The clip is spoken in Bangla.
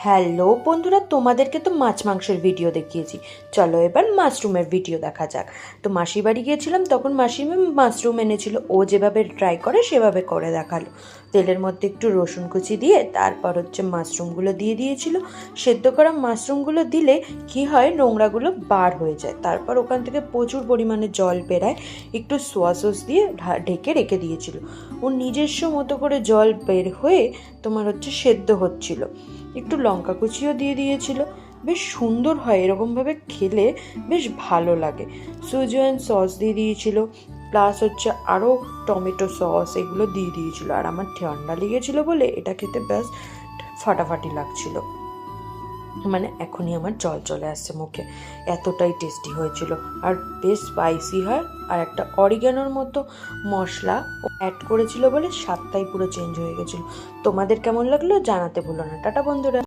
হ্যালো বন্ধুরা, তোমাদেরকে তো মাছ মাংসের ভিডিও দেখিয়েছি, চলো এবার মাশরুমের ভিডিও দেখা যাক। তো মাসির বাড়ি গিয়েছিলাম, তখন মাসিমা মাশরুম এনেছিল, ও যেভাবে ট্রাই করে সেভাবে করে দেখালো। তেলের মধ্যে একটু রসুন কুচি দিয়ে তারপর মাশরুমগুলো দিয়ে দিয়েছিল। সেদ্ধ করা মাশরুমগুলো দিলে কি হয়, নোংরাগুলো বার হয়ে যায়। তারপর ওখান থেকে প্রচুর পরিমাণে জল বেরায়, একটু সোয়া সস দিয়ে ঢেকে রেখে দিয়েছিল। ওর নিজস্ব মতো করে জল বের হয়ে সেদ্ধ হচ্ছিল। একটু লঙ্কা কুচিও দিয়ে দিয়েছিল। বেশ সুন্দর হয়, এরকমভাবে খেলে বেশ ভালো লাগে। সুজওয়ান সস দিয়ে দিয়েছিল, প্লাস আরও টমেটো সস, এগুলো দিয়ে দিয়েছিল। আর আমার ঠান্ডা লেগেছিল বলে এটা খেতে বেশ ফাটাফাটি লাগছিল, মানে এখনই আমার জল চলে আসছে মুখে, এতটাই টেস্টি হয়েছিল। আর বেশ স্পাইসি হয়, আর একটা অরিগ্যানোর মতো মশলা অ্যাড করেছিল বলে স্বাদটাই পুরো চেঞ্জ হয়ে গেছিলো। তোমাদের কেমন লাগলো জানাতে ভুলো না। টাটা বন্ধুরা।